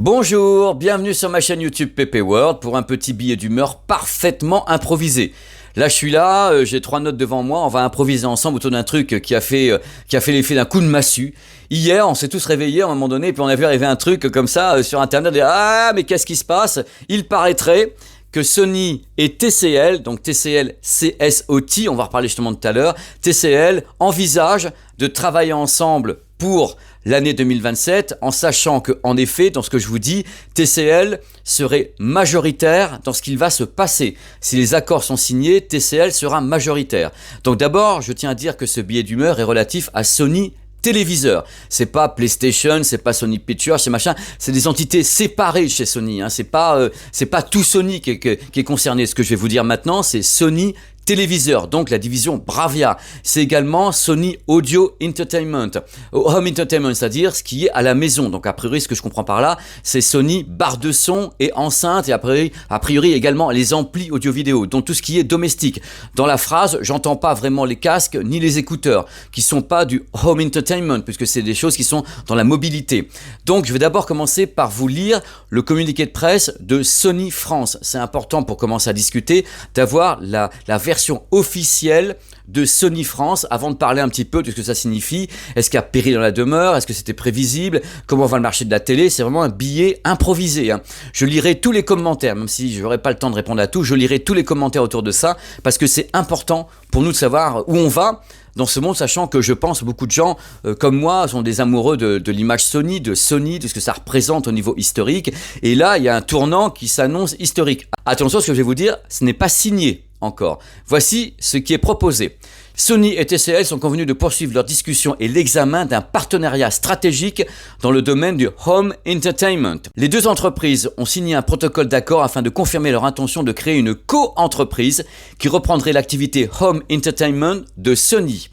Bonjour, bienvenue sur ma chaîne YouTube PP World pour un petit billet d'humeur parfaitement improvisé. Là je suis là, j'ai 3 notes devant moi, on va improviser ensemble autour d'un truc qui a fait l'effet d'un coup de massue. Hier on s'est tous réveillés à un moment donné et puis on a vu arriver un truc comme ça sur internet, ah mais qu'est-ce qui se passe? Il paraîtrait que Sony et TCL, donc TCL CSOT, on va reparler justement tout à l'heure, TCL envisagent de travailler ensemble pour l'année 2027, en sachant que, en effet, dans ce que je vous dis, TCL serait majoritaire dans ce qu'il va se passer. Si les accords sont signés, TCL sera majoritaire. Donc d'abord, je tiens à dire que ce billet d'humeur est relatif à Sony téléviseur. C'est pas PlayStation, c'est pas Sony Pictures, c'est machin, c'est des entités séparées chez Sony, hein. C'est pas tout Sony qui est concerné. Ce que je vais vous dire maintenant, c'est Sony téléviseur, donc la division Bravia. C'est également Sony Audio Entertainment, Home Entertainment, c'est-à-dire ce qui est à la maison. Donc a priori, ce que je comprends par là, c'est Sony barre de son et enceinte, et a priori également les amplis audio-vidéo, donc tout ce qui est domestique. Dans la phrase, j'entends pas vraiment les casques ni les écouteurs, qui sont pas du Home Entertainment, puisque c'est des choses qui sont dans la mobilité. Donc je vais d'abord commencer par vous lire le communiqué de presse de Sony France. C'est important pour commencer à discuter, d'avoir la version officielle de Sony France avant de parler un petit peu de ce que ça signifie. Est-ce qu'il y a péril dans la demeure? Est-ce que c'était prévisible? Comment va le marché de la télé? C'est vraiment un billet improvisé, hein. Je lirai tous les commentaires, même si je n'aurai pas le temps de répondre à tout, je lirai tous les commentaires autour de ça parce que c'est important pour nous de savoir où on va dans ce monde, sachant que je pense beaucoup de gens comme moi sont des amoureux de l'image Sony, de ce que ça représente au niveau historique. Et là, il y a un tournant qui s'annonce historique. Attention, ce que je vais vous dire, ce n'est pas signé encore. Voici ce qui est proposé. Sony et TCL sont convenus de poursuivre leur discussion et l'examen d'un partenariat stratégique dans le domaine du Home Entertainment. Les deux entreprises ont signé un protocole d'accord afin de confirmer leur intention de créer une co-entreprise qui reprendrait l'activité Home Entertainment de Sony.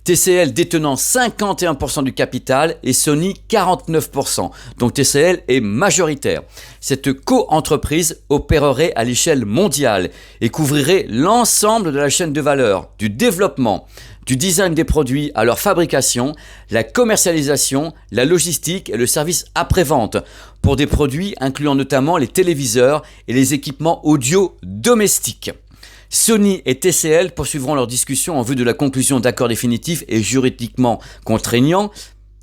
TCL détenant 51% du capital et Sony 49%. Donc TCL est majoritaire. Cette co-entreprise opérerait à l'échelle mondiale et couvrirait l'ensemble de la chaîne de valeur, du développement, du design des produits à leur fabrication, la commercialisation, la logistique et le service après-vente pour des produits incluant notamment les téléviseurs et les équipements audio domestiques. Sony et TCL poursuivront leurs discussions en vue de la conclusion d'accords définitifs et juridiquement contraignants.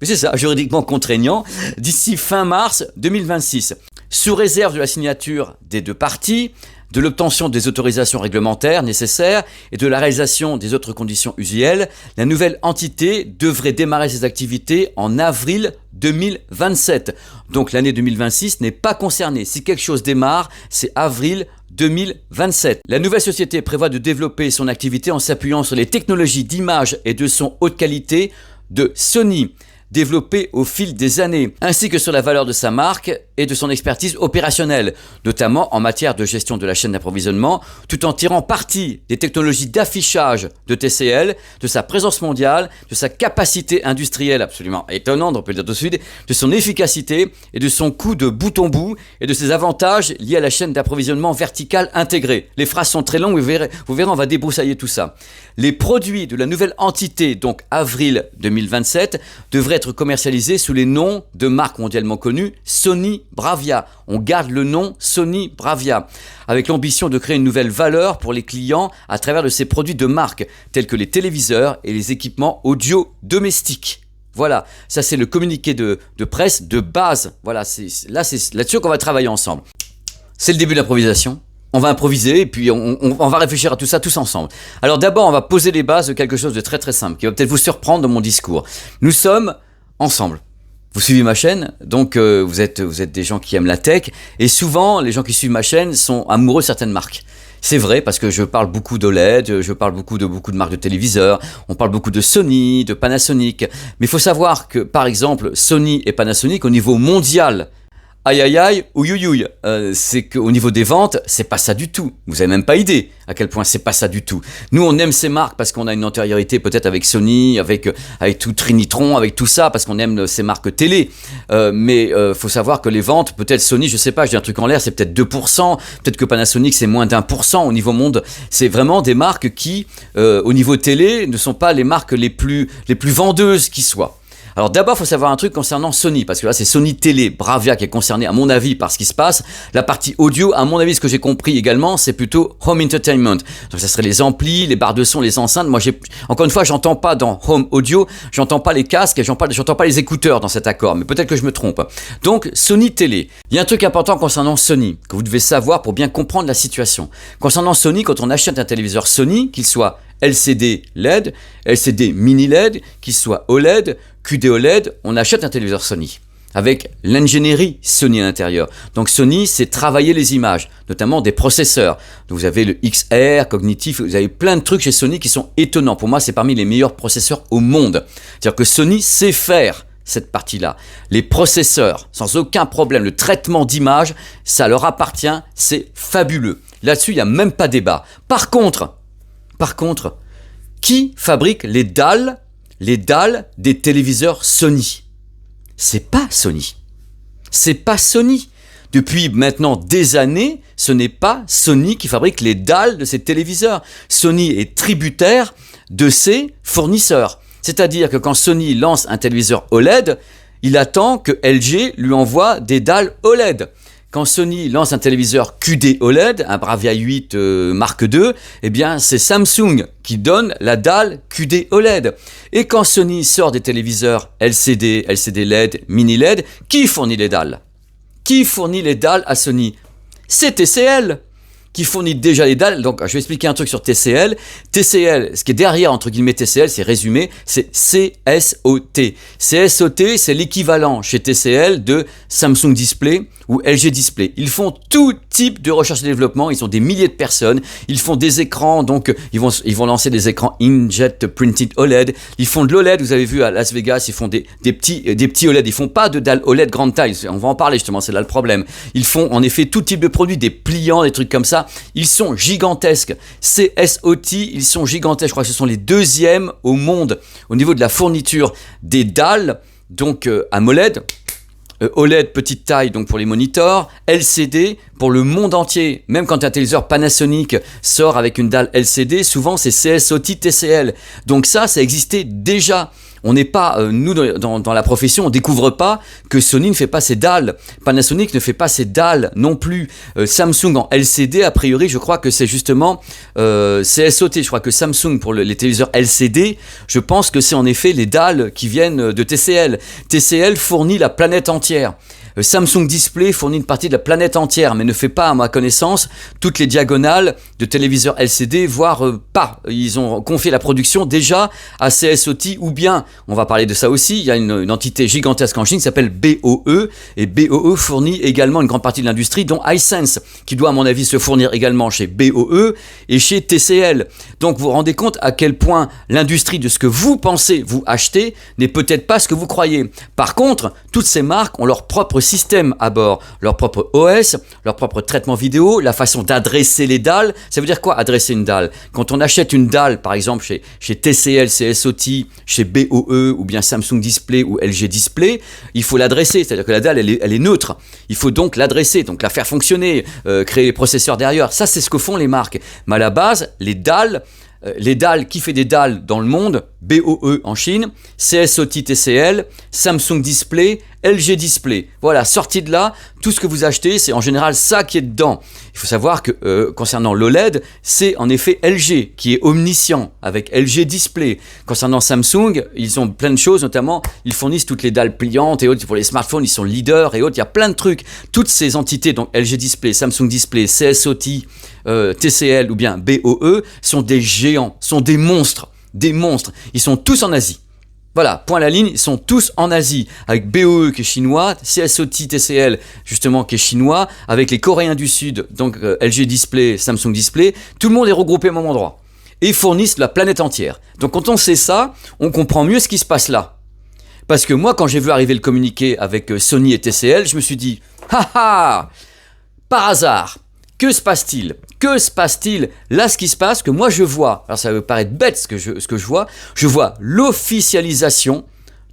C'est ça, juridiquement contraignants, d'ici fin mars 2026. Sous réserve de la signature des deux parties, de l'obtention des autorisations réglementaires nécessaires et de la réalisation des autres conditions usuelles, la nouvelle entité devrait démarrer ses activités en avril 2027. Donc l'année 2026 n'est pas concernée. Si quelque chose démarre, c'est avril 2027. La nouvelle société prévoit de développer son activité en s'appuyant sur les technologies d'image et de son haute qualité de Sony, développées au fil des années, ainsi que sur la valeur de sa marque et de son expertise opérationnelle, notamment en matière de gestion de la chaîne d'approvisionnement, tout en tirant parti des technologies d'affichage de TCL, de sa présence mondiale, de sa capacité industrielle absolument étonnante, on peut le dire tout de suite, de son efficacité et de son coût de bout en bout et de ses avantages liés à la chaîne d'approvisionnement verticale intégrée. Les phrases sont très longues, vous verrez, on va débroussailler tout ça. Les produits de la nouvelle entité, donc avril 2027, devraient être commercialisés sous les noms de marques mondialement connues Sony Bravia. On garde le nom Sony Bravia, avec l'ambition de créer une nouvelle valeur pour les clients à travers de ces produits de marque, tels que les téléviseurs et les équipements audio domestiques. Voilà, ça c'est le communiqué de presse de base. Voilà, c'est là-dessus qu'on va travailler ensemble. C'est le début de l'improvisation. On va improviser et puis on va réfléchir à tout ça tous ensemble. Alors d'abord, on va poser les bases de quelque chose de très très simple qui va peut-être vous surprendre dans mon discours. Nous sommes ensemble. Vous suivez ma chaîne, donc vous êtes des gens qui aiment la tech et souvent les gens qui suivent ma chaîne sont amoureux de certaines marques. C'est vrai parce que je parle beaucoup d'OLED, je parle beaucoup de marques de téléviseurs, on parle beaucoup de Sony, de Panasonic. Mais il faut savoir que par exemple Sony et Panasonic au niveau mondial, aïe aïe aïe, ouïouïouï, c'est qu'au niveau des ventes, c'est pas ça du tout. Vous avez même pas idée à quel point c'est pas ça du tout. Nous, on aime ces marques parce qu'on a une antériorité peut-être avec Sony, avec tout Trinitron, avec tout ça, parce qu'on aime ces marques télé. Mais faut savoir que les ventes, peut-être Sony, je sais pas, je dis un truc en l'air, c'est peut-être 2%, peut-être que Panasonic, c'est moins d'1% au niveau monde. C'est vraiment des marques qui, au niveau télé, ne sont pas les marques les plus vendeuses qui soient. Alors d'abord, il faut savoir un truc concernant Sony, parce que là c'est Sony Télé, Bravia qui est concerné à mon avis par ce qui se passe. La partie audio, à mon avis, ce que j'ai compris également, c'est plutôt Home Entertainment. Donc ça serait les amplis, les barres de son, les enceintes. Moi, encore une fois, j'entends pas dans Home Audio, j'entends pas les casques et j'entends pas les écouteurs dans cet accord, mais peut-être que je me trompe. Donc Sony Télé. Il y a un truc important concernant Sony, que vous devez savoir pour bien comprendre la situation. Concernant Sony, quand on achète un téléviseur Sony, qu'il soit LCD LED, LCD mini LED, qu'il soit OLED, QD OLED, on achète un téléviseur Sony avec l'ingénierie Sony à l'intérieur. Donc Sony, c'est travailler les images, notamment des processeurs. Donc, vous avez le XR, cognitif, vous avez plein de trucs chez Sony qui sont étonnants. Pour moi, c'est parmi les meilleurs processeurs au monde. C'est-à-dire que Sony sait faire cette partie-là. Les processeurs, sans aucun problème, le traitement d'image, ça leur appartient, c'est fabuleux. Là-dessus, il n'y a même pas débat. Par contre, qui fabrique les dalles des téléviseurs Sony? C'est pas Sony. C'est pas Sony. Depuis maintenant des années, ce n'est pas Sony qui fabrique les dalles de ces téléviseurs. Sony est tributaire de ses fournisseurs. C'est-à-dire que quand Sony lance un téléviseur OLED, il attend que LG lui envoie des dalles OLED. Quand Sony lance un téléviseur QD OLED, un Bravia 8 Mark II, eh bien c'est Samsung qui donne la dalle QD OLED. Et quand Sony sort des téléviseurs LCD, LCD LED, mini LED, qui fournit les dalles? Qui fournit les dalles à Sony? C'est TCL qui fournit déjà les dalles. Donc je vais expliquer un truc sur TCL. TCL, ce qui est derrière entre guillemets TCL, c'est résumé, c'est CSOT. CSOT, c'est l'équivalent chez TCL de Samsung Display ou LG Display. Ils font tout type de recherche et développement, ils ont des milliers de personnes, ils font des écrans, donc ils vont lancer des écrans inkjet printed OLED, ils font de l'OLED, vous avez vu à Las Vegas, ils font des petits OLED, ils font pas de dalles OLED grande taille, on va en parler justement, c'est là le problème. Ils font en effet tout type de produits, des pliants, des trucs comme ça, ils sont gigantesques. CSOT, ils sont gigantesques, je crois que ce sont les deuxièmes au monde au niveau de la fourniture des dalles, donc AMOLED, OLED petite taille donc pour les monitors, LCD pour le monde entier. Même quand un téléviseur Panasonic sort avec une dalle LCD, souvent c'est CSOT TCL. Donc ça existait déjà. On n'est pas, nous dans la profession, on découvre pas que Sony ne fait pas ses dalles. Panasonic ne fait pas ses dalles non plus. Samsung en LCD, a priori, je crois que c'est justement CSOT. Je crois que Samsung pour les téléviseurs LCD, je pense que c'est en effet les dalles qui viennent de TCL. TCL fournit la planète entière. Samsung Display fournit une partie de la planète entière, mais ne fait pas, à ma connaissance, toutes les diagonales de téléviseurs LCD, voire pas. Ils ont confié la production déjà à CSOT, ou bien, on va parler de ça aussi, il y a une entité gigantesque en Chine qui s'appelle BOE, et BOE fournit également une grande partie de l'industrie, dont Hisense, qui doit à mon avis se fournir également chez BOE et chez TCL. Donc vous vous rendez compte à quel point l'industrie de ce que vous pensez vous acheter n'est peut-être pas ce que vous croyez. Par contre, toutes ces marques ont leur propre système à bord, leur propre OS, leur propre traitement vidéo, la façon d'adresser les dalles. Ça veut dire quoi adresser une dalle? Quand on achète une dalle, par exemple chez TCL, CSOT, chez BOE ou bien Samsung Display ou LG Display, il faut l'adresser, c'est-à-dire que la dalle elle est neutre. Il faut donc l'adresser, donc la faire fonctionner, créer les processeurs derrière. Ça c'est ce que font les marques. Mais à la base, les dalles, qui fait des dalles dans le monde, BOE en Chine, CSOT TCL, Samsung Display, LG Display. Voilà, sorti de là, tout ce que vous achetez, c'est en général ça qui est dedans. Il faut savoir que concernant l'OLED, c'est en effet LG qui est omniscient avec LG Display. Concernant Samsung, ils ont plein de choses, notamment ils fournissent toutes les dalles pliantes et autres pour les smartphones, ils sont leaders et autres, il y a plein de trucs. Toutes ces entités, donc LG Display, Samsung Display, CSOT, TCL ou bien BOE, sont des géants, sont des monstres. Des monstres. Ils sont tous en Asie. Voilà, point à la ligne, ils sont tous en Asie. Avec BOE qui est chinois, CSOT, TCL justement qui est chinois, avec les Coréens du Sud, donc LG Display, Samsung Display, tout le monde est regroupé au même endroit. Et fournissent la planète entière. Donc quand on sait ça, on comprend mieux ce qui se passe là. Parce que moi, quand j'ai vu arriver le communiqué avec Sony et TCL, je me suis dit, haha, par hasard, que se passe-t-il? Que se passe-t-il? Là, ce qui se passe, que moi je vois, alors ça va paraître bête ce que je vois l'officialisation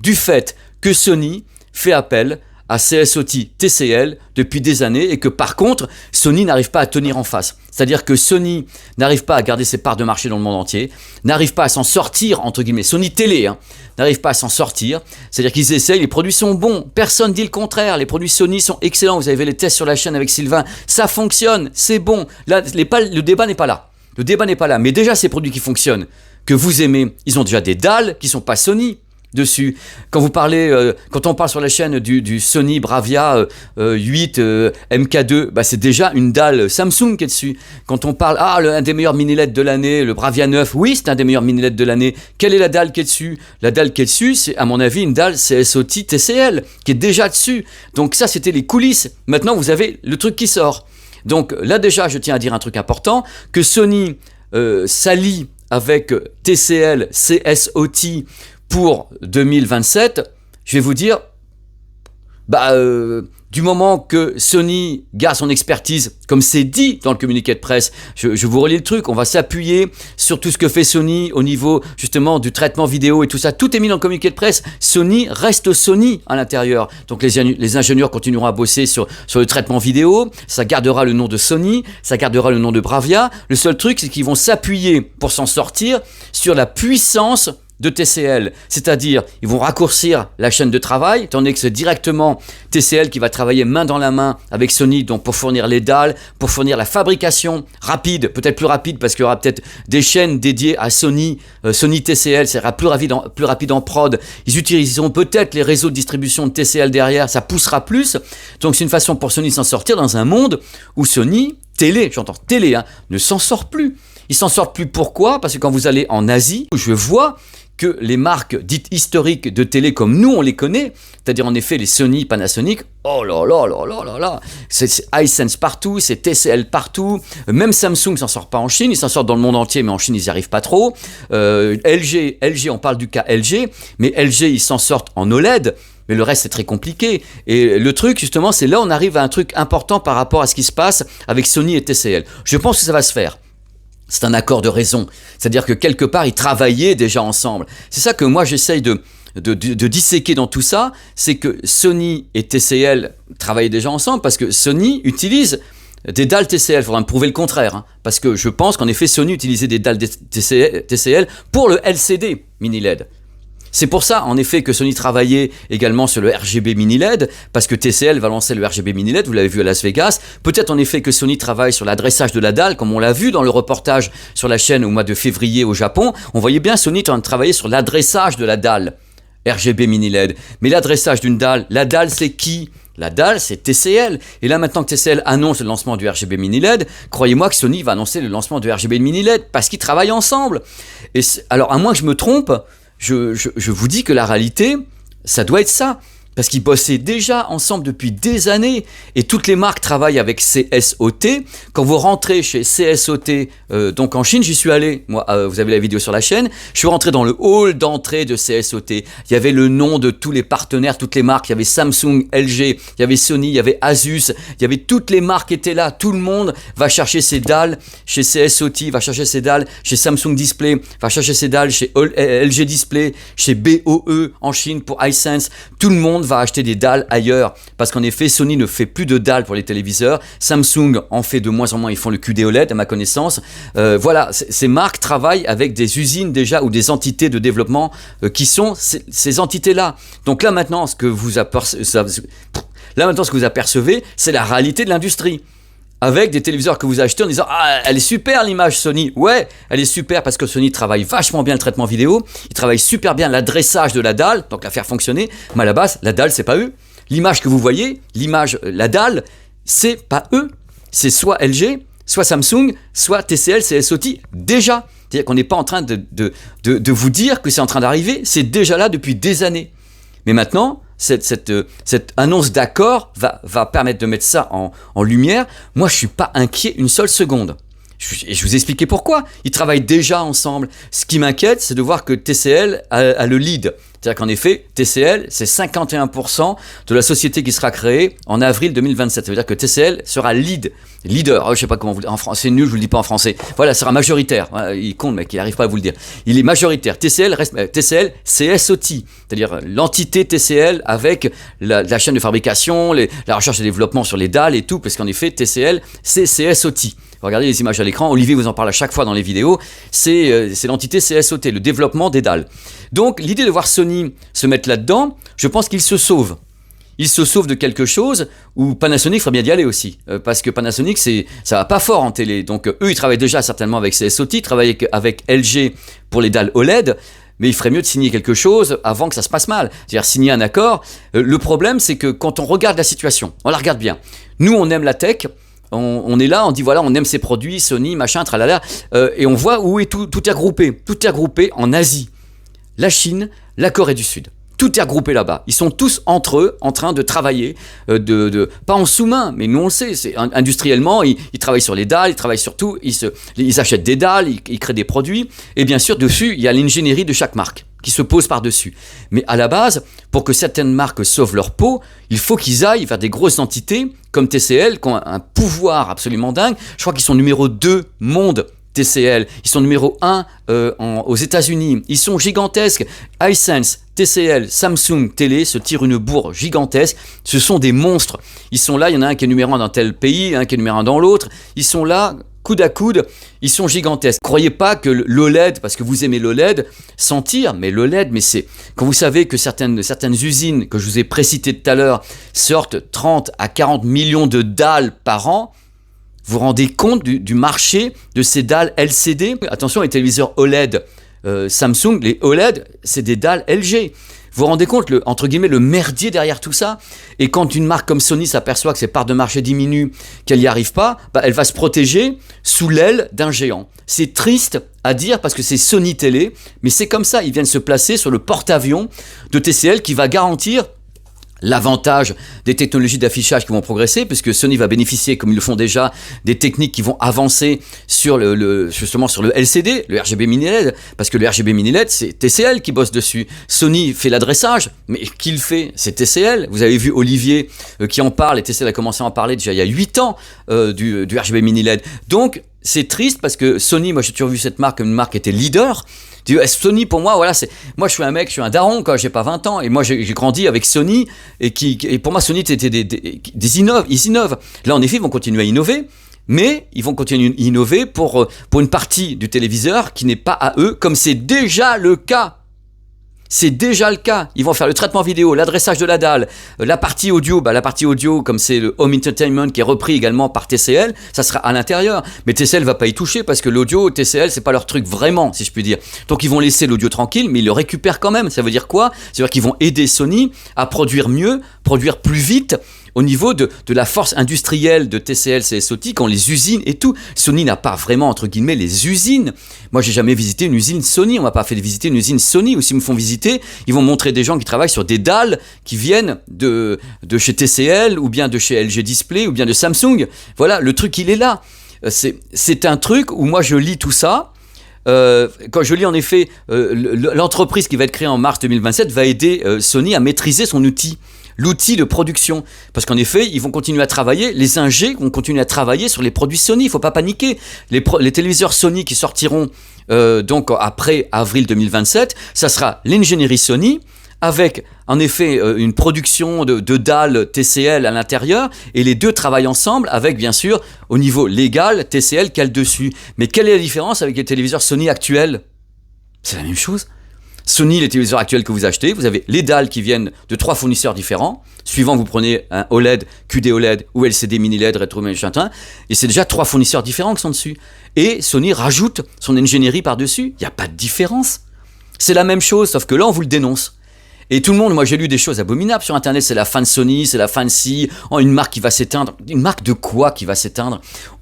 du fait que Sony fait appel à CSOT, TCL depuis des années et que par contre, Sony n'arrive pas à tenir en face. C'est-à-dire que Sony n'arrive pas à garder ses parts de marché dans le monde entier, n'arrive pas à s'en sortir, entre guillemets, Sony Télé, n'arrive pas à s'en sortir. C'est-à-dire qu'ils essayent, les produits sont bons, personne ne dit le contraire, les produits Sony sont excellents, vous avez vu les tests sur la chaîne avec Sylvain, ça fonctionne, c'est bon. Là, le débat n'est pas là. Le débat n'est pas là, mais déjà ces produits qui fonctionnent, que vous aimez, ils ont déjà des dalles qui ne sont pas Sony dessus. Quand vous parlez, quand on parle sur la chaîne du Sony Bravia 8 MK2, bah c'est déjà une dalle Samsung qui est dessus. Quand on parle, un des meilleurs mini LED de l'année, le Bravia 9, oui, c'est un des meilleurs mini LED de l'année. Quelle est la dalle qui est dessus? La dalle qui est dessus, c'est à mon avis une dalle CSOT TCL qui est déjà dessus. Donc ça, c'était les coulisses. Maintenant, vous avez le truc qui sort. Donc là déjà, je tiens à dire un truc important, que Sony s'allie avec TCL, CSOT pour 2027, je vais vous dire, du moment que Sony garde son expertise, comme c'est dit dans le communiqué de presse, je vous relis le truc, on va s'appuyer sur tout ce que fait Sony au niveau justement du traitement vidéo et tout ça, tout est mis dans le communiqué de presse, Sony reste Sony à l'intérieur, donc les ingénieurs continueront à bosser sur le traitement vidéo, ça gardera le nom de Sony, ça gardera le nom de Bravia, le seul truc c'est qu'ils vont s'appuyer pour s'en sortir sur la puissance de TCL, c'est-à-dire ils vont raccourcir la chaîne de travail, étant donné que c'est directement TCL qui va travailler main dans la main avec Sony, donc pour fournir les dalles, pour fournir la fabrication rapide, peut-être plus rapide parce qu'il y aura peut-être des chaînes dédiées à Sony, Sony TCL, ça sera plus rapide en prod, ils utiliseront peut-être les réseaux de distribution de TCL derrière, ça poussera plus, donc c'est une façon pour Sony de s'en sortir dans un monde où Sony, j'entends télé, ne s'en sort plus. Ils s'en sortent plus, pourquoi? Parce que quand vous allez en Asie, je vois que les marques dites historiques de télé comme nous on les connaît, c'est-à-dire en effet les Sony, Panasonic, oh là là là là là là, c'est Hisense partout, c'est TCL partout, même Samsung s'en sort pas en Chine, ils s'en sortent dans le monde entier mais en Chine ils n'y arrivent pas trop, LG, on parle du cas LG, mais LG ils s'en sortent en OLED, mais le reste c'est très compliqué, et le truc justement c'est là on arrive à un truc important par rapport à ce qui se passe avec Sony et TCL, je pense que ça va se faire. C'est un accord de raison, c'est-à-dire que quelque part ils travaillaient déjà ensemble. C'est ça que moi j'essaye de disséquer dans tout ça, c'est que Sony et TCL travaillaient déjà ensemble parce que Sony utilise des dalles TCL, il faudra me prouver le contraire, parce que je pense qu'en effet Sony utilisait des dalles TCL pour le LCD mini LED. C'est pour ça, en effet, que Sony travaillait également sur le RGB mini LED, parce que TCL va lancer le RGB mini LED, vous l'avez vu à Las Vegas. Peut-être en effet que Sony travaille sur l'adressage de la dalle, comme on l'a vu dans le reportage sur la chaîne au mois de février au Japon. On voyait bien Sony en train de travailler sur l'adressage de la dalle RGB mini LED. Mais l'adressage d'une dalle, la dalle c'est qui ? La dalle, c'est TCL. Et là, maintenant que TCL annonce le lancement du RGB mini LED, croyez-moi que Sony va annoncer le lancement du RGB mini LED, parce qu'ils travaillent ensemble. Et alors, à moins que je me trompe, je vous dis que la réalité, ça doit être ça. Parce qu'ils bossaient déjà ensemble depuis des années. Et toutes les marques travaillent avec CSOT. Quand vous rentrez chez CSOT, donc en Chine, j'y suis allé. Moi, vous avez la vidéo sur la chaîne. Je suis rentré dans le hall d'entrée de CSOT. Il y avait le nom de tous les partenaires, toutes les marques. Il y avait Samsung, LG, il y avait Sony, il y avait Asus. Il y avait toutes les marques qui étaient là. Tout le monde va chercher ses dalles chez CSOT, va chercher ses dalles chez Samsung Display, va chercher ses dalles chez LG Display, chez BOE en Chine pour Hisense. Tout le monde va acheter des dalles ailleurs, parce qu'en effet Sony ne fait plus de dalles pour les téléviseurs, Samsung en fait de moins en moins, ils font le QD OLED à ma connaissance. Voilà, ces marques travaillent avec des usines déjà ou des entités de développement qui sont ces entités-là. Donc là maintenant ce que vous apercevez, c'est la réalité de l'industrie. Avec des téléviseurs que vous achetez en disant « Ah, elle est super l'image Sony ». Ouais, elle est super parce que Sony travaille vachement bien le traitement vidéo, il travaille super bien l'adressage de la dalle, donc la faire fonctionner, mais à la base, la dalle, c'est pas eux. L'image que vous voyez, la dalle, c'est pas eux. C'est soit LG, soit Samsung, soit TCL, CSOT, déjà. C'est-à-dire qu'on n'est pas en train de vous dire que c'est en train d'arriver, c'est déjà là depuis des années. Mais maintenant, cette annonce d'accord va permettre de mettre ça en lumière. Moi, je ne suis pas inquiet une seule seconde. Et je vous ai expliqué pourquoi. Ils travaillent déjà ensemble. Ce qui m'inquiète, c'est de voir que TCL a le lead. C'est-à-dire qu'en effet, TCL, c'est 51% de la société qui sera créée en avril 2027. Ça veut dire que TCL sera leader, je sais pas comment vous le dire, en français, c'est nul, je vous le dis pas en français. Voilà, sera majoritaire. Il compte, mec, il n'arrive pas à vous le dire. Il est majoritaire. TCL, c'est SOT, c'est-à-dire l'entité TCL avec la chaîne de fabrication, la recherche et développement sur les dalles et tout, parce qu'en effet, TCL, c'est SOT. Regardez les images à l'écran, Olivier vous en parle à chaque fois dans les vidéos, c'est l'entité CSOT, le développement des dalles. Donc l'idée de voir Sony se mettre là-dedans, je pense qu'il se sauve. Il se sauve de quelque chose où Panasonic ferait bien d'y aller aussi. Parce que Panasonic, ça va pas fort en télé. Donc eux, ils travaillent déjà certainement avec CSOT, ils travaillent avec LG pour les dalles OLED, mais il ferait mieux de signer quelque chose avant que ça se passe mal. C'est-à-dire signer un accord. Le problème, c'est que quand on regarde la situation, on la regarde bien. Nous, on aime la tech. On est là, on dit voilà, on aime ces produits, Sony, machin, tralala, et on voit où est tout est regroupé. Tout est regroupé en Asie, la Chine, la Corée du Sud. Tout est regroupé là-bas. Ils sont tous entre eux en train de travailler, pas en sous-main, mais nous on le sait, industriellement, ils travaillent sur les dalles, ils travaillent sur tout, ils achètent des dalles, ils créent des produits, et bien sûr, dessus, il y a l'ingénierie de chaque marque qui se pose par-dessus. Mais à la base, pour que certaines marques sauvent leur peau, il faut qu'ils aillent vers des grosses entités comme TCL, qui ont un pouvoir absolument dingue. Je crois qu'ils sont numéro 2 monde, TCL. Ils sont numéro 1 aux États-Unis. Ils sont gigantesques. Hisense, TCL, Samsung Télé se tirent une bourre gigantesque. Ce sont des monstres. Ils sont là, il y en a un qui est numéro 1 dans tel pays, un qui est numéro 1 dans l'autre. Ils sont là, coude à coude, ils sont gigantesques. Croyez pas que l'OLED, parce que vous aimez l'OLED, s'en tire, mais l'OLED, mais c'est... Quand vous savez que certaines usines, que je vous ai précitées tout à l'heure, sortent 30 à 40 millions de dalles par an, vous vous rendez compte du marché de ces dalles LCD? Attention, les téléviseurs OLED Samsung, les OLED, c'est des dalles LG. Vous vous rendez compte, entre guillemets, le merdier derrière tout ça? Et quand une marque comme Sony s'aperçoit que ses parts de marché diminuent, qu'elle n'y arrive pas, elle va se protéger sous l'aile d'un géant. C'est triste à dire parce que c'est Sony Télé, mais c'est comme ça, ils viennent se placer sur le porte-avions de TCL qui va garantir l'avantage des technologies d'affichage qui vont progresser, puisque Sony va bénéficier, comme ils le font déjà, des techniques qui vont avancer sur justement sur le LCD, le RGB mini LED, parce que le RGB mini LED, c'est TCL qui bosse dessus. Sony fait l'adressage, mais qui le fait? C'est TCL. Vous avez vu Olivier qui en parle, et TCL a commencé à en parler déjà il y a 8 ans du RGB mini LED. Donc, c'est triste parce que Sony, moi j'ai toujours vu cette marque comme une marque qui était leader. Sony pour moi, voilà, moi je suis un daron quand j'ai pas 20 ans, et moi j'ai grandi avec Sony, et pour moi Sony c'était ils innovent. Là en effet ils vont continuer à innover, mais ils vont continuer à innover pour une partie du téléviseur qui n'est pas à eux, comme c'est déjà le cas. C'est déjà le cas. Ils vont faire le traitement vidéo, l'adressage de la dalle, la partie audio. La partie audio, comme c'est le Home Entertainment qui est repris également par TCL, ça sera à l'intérieur. Mais TCL va pas y toucher parce que l'audio, TCL, c'est pas leur truc vraiment, si je puis dire. Donc ils vont laisser l'audio tranquille, mais ils le récupèrent quand même. Ça veut dire quoi? Ça veut dire qu'ils vont aider Sony à produire mieux, produire plus vite, au niveau de la force industrielle de TCL, CSOT, quand les usines et tout. Sony n'a pas vraiment, entre guillemets, les usines. Moi, j'ai jamais visité une usine Sony. On m'a pas fait visiter une usine Sony. Ou s'ils me font visiter, ils vont montrer des gens qui travaillent sur des dalles qui viennent de chez TCL, ou bien de chez LG Display, ou bien de Samsung. Voilà, le truc, il est là. C'est un truc où moi, je lis tout ça. Quand je lis en effet, l'entreprise qui va être créée en mars 2027 va aider Sony à maîtriser son outil. L'outil de production. Parce qu'en effet, ils vont continuer à travailler, les ingés vont continuer à travailler sur les produits Sony, il ne faut pas paniquer. Les téléviseurs Sony qui sortiront donc après avril 2027, ça sera l'ingénierie Sony, avec en effet une production de dalles TCL à l'intérieur, et les deux travaillent ensemble avec, bien sûr, au niveau légal, TCL cale dessus. Mais quelle est la différence avec les téléviseurs Sony actuels? C'est la même chose. Sony, les téléviseurs actuels que vous achetez, vous avez les dalles qui viennent de 3 fournisseurs différents, suivant que vous prenez un OLED, QD OLED ou LCD mini LED, rétro machin, et c'est déjà 3 fournisseurs différents qui sont dessus. Et Sony rajoute son ingénierie par-dessus, il n'y a pas de différence. C'est la même chose, sauf que là on vous le dénonce. Et tout le monde, moi j'ai lu des choses abominables sur internet, c'est la fin de Sony, c'est la fin de si, une marque qui va s'éteindre. Une marque de quoi qui va s'éteindre?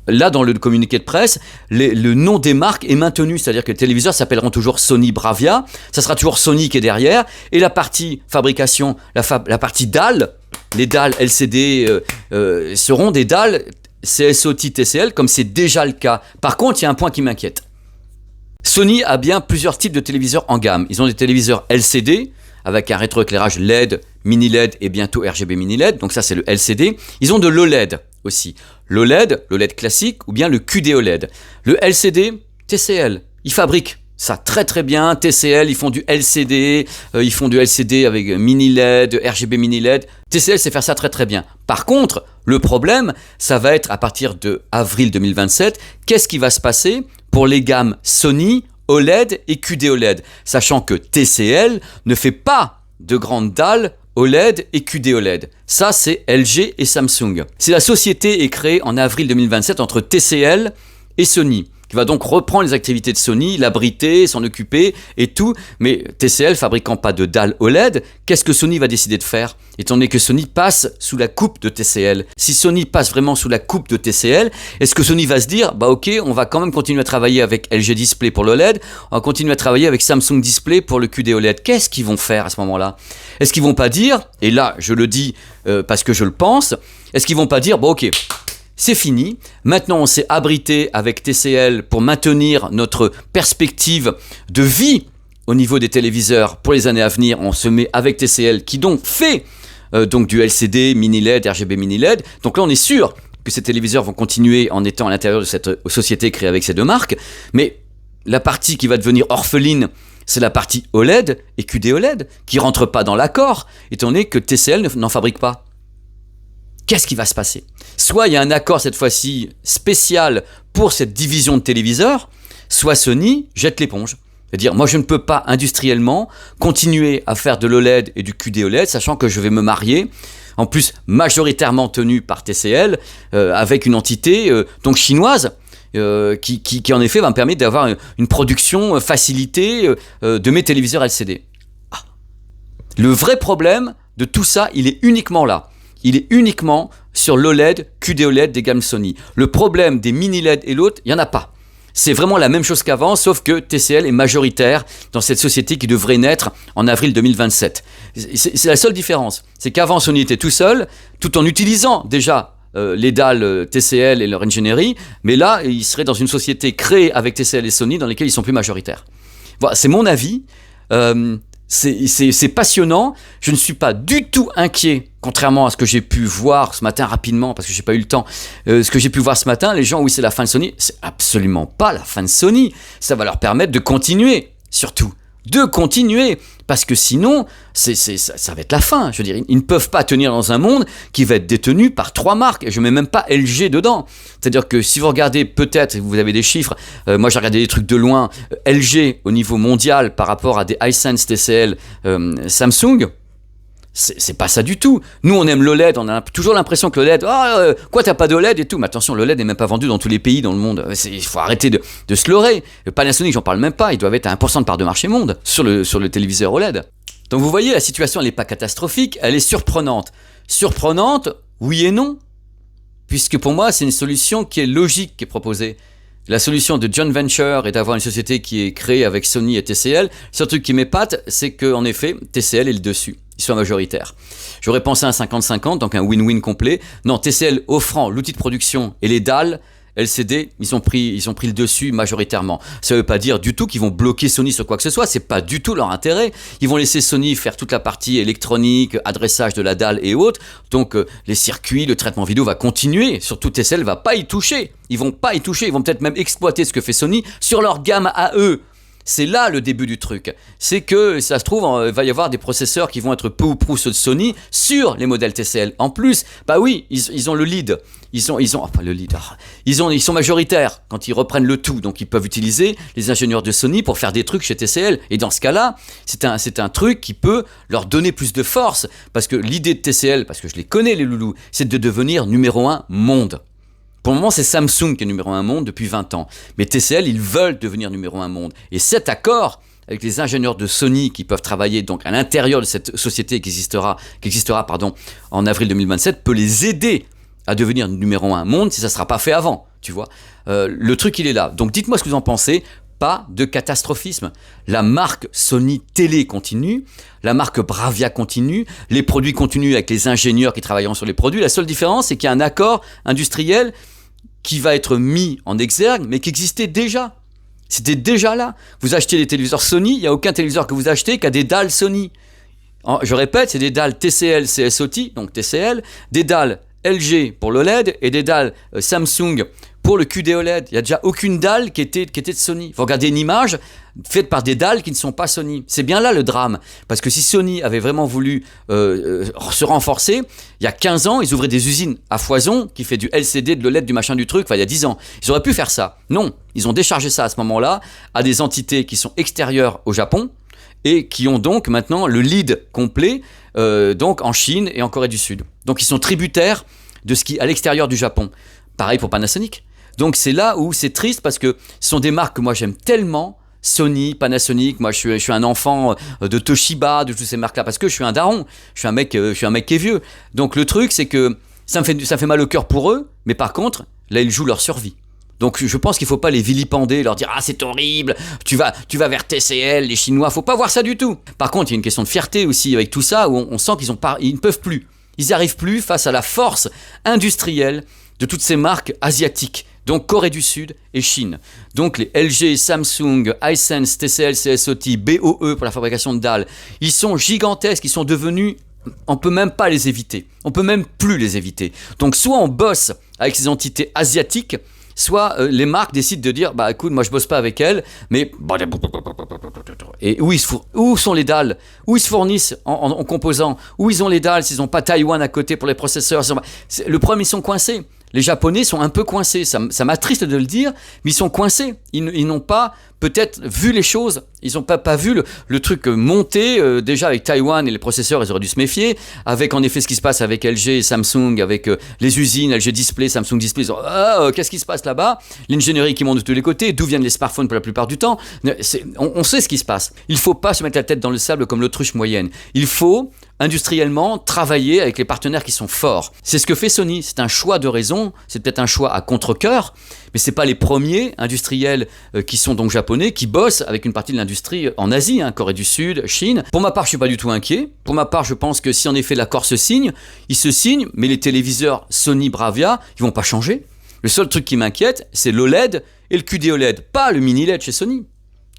Là, dans le communiqué de presse, le nom des marques est maintenu, c'est-à-dire que les téléviseurs s'appelleront toujours Sony Bravia, ça sera toujours Sony qui est derrière, et la partie fabrication, la partie dalles, les dalles LCD seront des dalles CSOT TCL, comme c'est déjà le cas. Par contre, il y a un point qui m'inquiète. Sony a bien plusieurs types de téléviseurs en gamme. Ils ont des téléviseurs LCD, avec un rétroéclairage LED, mini LED et bientôt RGB mini LED. Donc ça, c'est le LCD. Ils ont de l'OLED aussi. L'OLED classique ou bien le QD-OLED. Le LCD, TCL, ils fabriquent ça très très bien. TCL, ils font du LCD, avec mini LED, RGB mini LED. TCL sait faire ça très très bien. Par contre, le problème, ça va être à partir de avril 2027, qu'est-ce qui va se passer pour les gammes Sony, OLED et QD-OLED, sachant que TCL ne fait pas de grandes dalles OLED et QD-OLED. Ça, c'est LG et Samsung. Si la société est créée en avril 2027 entre TCL et Sony, qui va donc reprendre les activités de Sony, l'abriter, s'en occuper et tout. Mais TCL fabriquant pas de dalle OLED, qu'est-ce que Sony va décider de faire? Étant donné que Sony passe sous la coupe de TCL. Si Sony passe vraiment sous la coupe de TCL, est-ce que Sony va se dire, bah ok, on va quand même continuer à travailler avec LG Display pour l'OLED, on va continuer à travailler avec Samsung Display pour le QD OLED. Qu'est-ce qu'ils vont faire à ce moment-là? Est-ce qu'ils vont pas dire, et là je le dis parce que je le pense, est-ce qu'ils vont pas dire, bon ok, c'est fini, maintenant on s'est abrité avec TCL pour maintenir notre perspective de vie au niveau des téléviseurs pour les années à venir. On se met avec TCL qui donc fait donc du LCD, mini LED, RGB mini LED. Donc là on est sûr que ces téléviseurs vont continuer en étant à l'intérieur de cette société créée avec ces deux marques. Mais la partie qui va devenir orpheline, c'est la partie OLED et QD-OLED qui ne rentre pas dans l'accord étant donné que TCL n'en fabrique pas. Qu'est-ce qui va se passer? Soit il y a un accord cette fois-ci spécial pour cette division de téléviseurs, soit Sony jette l'éponge. C'est-à-dire, moi je ne peux pas industriellement continuer à faire de l'OLED et du QD-OLED, sachant que je vais me marier, en plus majoritairement tenue par TCL, avec une entité donc chinoise, qui en effet va me permettre d'avoir une production facilitée de mes téléviseurs LCD. Ah. Le vrai problème de tout ça, il est uniquement là. Il est uniquement sur l'OLED, QD-OLED des gammes Sony. Le problème des mini LED et l'autre, il n'y en a pas. C'est vraiment la même chose qu'avant, sauf que TCL est majoritaire dans cette société qui devrait naître en avril 2027. C'est la seule différence. C'est qu'avant, Sony était tout seul, tout en utilisant déjà les dalles TCL et leur ingénierie, mais là, ils seraient dans une société créée avec TCL et Sony dans lesquelles ils sont plus majoritaires. Voilà, c'est mon avis. C'est passionnant, je ne suis pas du tout inquiet, contrairement à ce que j'ai pu voir ce matin rapidement, parce que j'ai pas eu le temps, ce que j'ai pu voir ce matin, les gens, oui c'est la fin de Sony, c'est absolument pas la fin de Sony, ça va leur permettre de continuer, surtout, de continuer, parce que sinon, ça va être la fin, je veux dire, ils ne peuvent pas tenir dans un monde qui va être détenu par 3 marques, et je mets même pas LG dedans, c'est-à-dire que si vous regardez peut-être, vous avez des chiffres, moi j'ai regardé des trucs de loin, LG au niveau mondial par rapport à des Hisense, TCL, Samsung, c'est pas ça du tout. Nous on aime l'OLED, on a toujours l'impression que l'OLED, quoi t'as pas d'OLED et tout, mais attention, l'OLED n'est même pas vendu dans tous les pays dans le monde, il faut arrêter de se leurrer. Le Panasonic, j'en parle même pas, ils doivent être à 1% de part de marché monde sur le téléviseur OLED. Donc vous voyez, la situation elle n'est pas catastrophique, elle est surprenante. Surprenante, oui et non, puisque pour moi c'est une solution qui est logique qui est proposée. La solution de joint venture est d'avoir une société qui est créée avec Sony et TCL. Le seul truc qui m'épate, c'est qu'en effet, TCL est le dessus. Ils sont majoritaires. J'aurais pensé à un 50-50, donc un win-win complet. Non, TCL offrant l'outil de production et les dalles, LCD, ils ont pris le dessus majoritairement. Ça ne veut pas dire du tout qu'ils vont bloquer Sony sur quoi que ce soit, c'est pas du tout leur intérêt. Ils vont laisser Sony faire toute la partie électronique, adressage de la dalle et autres. Donc les circuits, le traitement vidéo va continuer. Surtout TCL va pas y toucher. Ils vont pas y toucher, ils vont peut-être même exploiter ce que fait Sony sur leur gamme à eux. C'est là le début du truc. C'est que, ça se trouve, il va y avoir des processeurs qui vont être peu ou prou ceux de Sony sur les modèles TCL. En plus, bah oui, ils ont le lead. Ils sont majoritaires quand ils reprennent le tout. Donc ils peuvent utiliser les ingénieurs de Sony pour faire des trucs chez TCL. Et dans ce cas-là, c'est un truc qui peut leur donner plus de force. Parce que l'idée de TCL, parce que je les connais les loulous, c'est de devenir numéro 1 monde. Pour le moment, c'est Samsung qui est numéro 1 monde depuis 20 ans. Mais TCL, ils veulent devenir numéro 1 monde. Et cet accord avec les ingénieurs de Sony qui peuvent travailler donc à l'intérieur de cette société qui existera en avril 2027 peut les aider à devenir numéro 1 monde si ça ne sera pas fait avant. Tu vois, le truc, il est là. Donc dites-moi ce que vous en pensez. Pas de catastrophisme. La marque Sony Télé continue, la marque Bravia continue, les produits continuent avec les ingénieurs qui travailleront sur les produits. La seule différence, c'est qu'il y a un accord industriel qui va être mis en exergue, mais qui existait déjà. C'était déjà là. Vous achetez des téléviseurs Sony, il n'y a aucun téléviseur que vous achetez qui a des dalles Sony. Je répète, c'est des dalles TCL CSOT, donc TCL, des dalles LG pour l'OLED et des dalles Samsung pour le QD-OLED. Il n'y a déjà aucune dalle qui était de Sony. Vous regardez une image faite par des dalles qui ne sont pas Sony. C'est bien là le drame. Parce que si Sony avait vraiment voulu se renforcer, il y a 15 ans, ils ouvraient des usines à foison qui fait du LCD, de l'OLED, du machin, du truc. Enfin, il y a 10 ans. Ils auraient pu faire ça. Non, ils ont déchargé ça à ce moment-là à des entités qui sont extérieures au Japon et qui ont donc maintenant le lead complet donc en Chine et en Corée du Sud. Donc ils sont tributaires de ce qui est à l'extérieur du Japon. Pareil pour Panasonic. Donc c'est là où c'est triste parce que ce sont des marques que moi j'aime tellement. Sony, Panasonic, moi je suis un enfant de Toshiba, de toutes ces marques-là, parce que je suis un daron, je suis un mec qui est vieux. Donc le truc c'est que ça me fait mal au cœur pour eux, mais par contre, là ils jouent leur survie. Donc je pense qu'il ne faut pas les vilipender, leur dire « Ah c'est horrible, tu vas vers TCL, les Chinois », il ne faut pas voir ça du tout. Par contre, il y a une question de fierté aussi avec tout ça, où on sent qu'ils ne peuvent plus. Ils n'y arrivent plus face à la force industrielle de toutes ces marques asiatiques. Donc Corée du Sud et Chine. Donc les LG, Samsung, Hisense, TCL, CSOT, BOE pour la fabrication de dalles, ils sont gigantesques, ils sont devenus... On ne peut même pas les éviter. On ne peut même plus les éviter. Donc soit on bosse avec ces entités asiatiques, soit les marques décident de dire, bah écoute, moi je bosse pas avec elles, mais... Et où sont les dalles? Où ils se fournissent en composants? Où ils ont les dalles s'ils n'ont pas Taïwan à côté pour les processeurs? Le problème, ils sont coincés. Les Japonais sont un peu coincés, ça m'attriste de le dire, mais ils sont coincés. Ils n'ont pas peut-être vu les choses, ils n'ont pas vu le truc monter. Déjà avec Taïwan et les processeurs, ils auraient dû se méfier. Avec en effet ce qui se passe avec LG et Samsung, avec les usines, LG Display, Samsung Display, qu'est-ce qui se passe là-bas? L'ingénierie qui monte de tous les côtés, d'où viennent les smartphones pour la plupart du temps? On sait ce qui se passe. Il ne faut pas se mettre la tête dans le sable comme l'autruche moyenne. Il faut industriellement travailler avec les partenaires qui sont forts. C'est ce que fait Sony, c'est un choix de raison, c'est peut-être un choix à contre-cœur, mais c'est pas les premiers industriels qui sont donc japonais qui bossent avec une partie de l'industrie en Asie, Corée du Sud, Chine. Pour ma part, je suis pas du tout inquiet. Pour ma part, je pense que si en effet l'accord se signe, il se signe, mais les téléviseurs Sony Bravia, ils vont pas changer. Le seul truc qui m'inquiète, c'est l'OLED et le QD-OLED, pas le mini-LED chez Sony,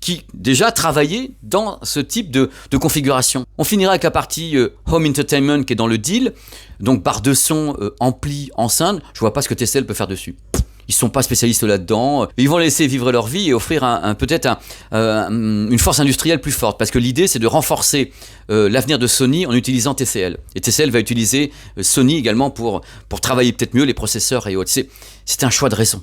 qui déjà travaillait dans ce type de configuration. On finira avec la partie Home Entertainment qui est dans le deal, donc barre de son, ampli, enceinte, je vois pas ce que TCL peut faire dessus. Ils sont pas spécialistes là-dedans, ils vont laisser vivre leur vie et offrir peut-être une force industrielle plus forte, parce que l'idée c'est de renforcer l'avenir de Sony en utilisant TCL. Et TCL va utiliser Sony également pour travailler peut-être mieux les processeurs et autres. C'est un choix de raison.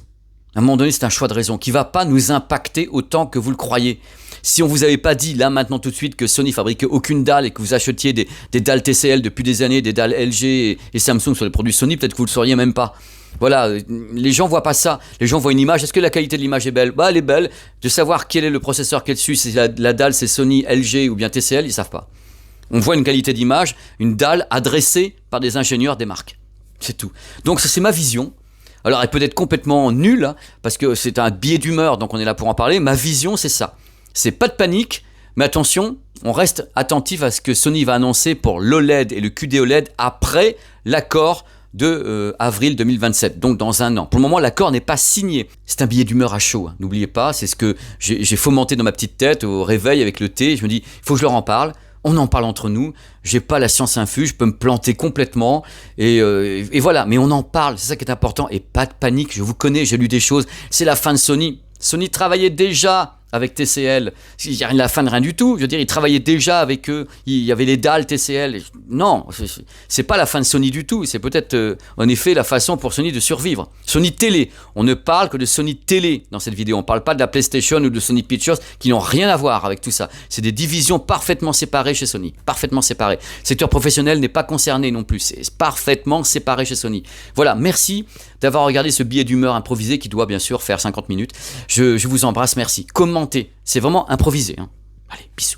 À un moment donné, c'est un choix de raison qui ne va pas nous impacter autant que vous le croyez. Si on ne vous avait pas dit là maintenant tout de suite que Sony fabriquait aucune dalle et que vous achetiez des dalles TCL depuis des années, des dalles LG et Samsung sur les produits Sony, peut-être que vous ne le sauriez même pas. Voilà, les gens ne voient pas ça. Les gens voient une image. Est-ce que la qualité de l'image est belle? Bah, elle est belle. De savoir quel est le processeur qui est dessus, si la dalle c'est Sony, LG ou bien TCL, ils ne savent pas. On voit une qualité d'image, une dalle adressée par des ingénieurs des marques. C'est tout. Donc ça, c'est ma vision. Alors elle peut être complètement nulle, parce que c'est un biais d'humeur, donc on est là pour en parler. Ma vision, c'est ça. C'est pas de panique, mais attention, on reste attentif à ce que Sony va annoncer pour l'OLED et le QD-OLED après l'accord de avril 2027, donc dans un an. Pour le moment, l'accord n'est pas signé. C'est un billet d'humeur à chaud, n'oubliez pas, c'est ce que j'ai fomenté dans ma petite tête au réveil avec le thé. Je me dis, il faut que je leur en parle. On en parle entre nous, j'ai pas la science infuse, je peux me planter complètement, et voilà, mais on en parle, c'est ça qui est important, et pas de panique, je vous connais, j'ai lu des choses, c'est la fin de Sony. Sony travaillait déjà avec TCL, il n'y a rien de la fin de rien du tout, je veux dire, ils travaillaient déjà avec eux, il y avait les dalles TCL, non, c'est pas la fin de Sony du tout, c'est peut-être en effet la façon pour Sony de survivre. Sony Télé, on ne parle que de Sony Télé dans cette vidéo, on ne parle pas de la PlayStation ou de Sony Pictures qui n'ont rien à voir avec tout ça, c'est des divisions parfaitement séparées chez Sony, parfaitement séparées. Le secteur professionnel n'est pas concerné non plus, c'est parfaitement séparé chez Sony. Voilà, merci d'avoir regardé ce billet d'humeur improvisé qui doit bien sûr faire 50 minutes. Je vous embrasse, merci. Commentez, c'est vraiment improvisé. Allez, bisous.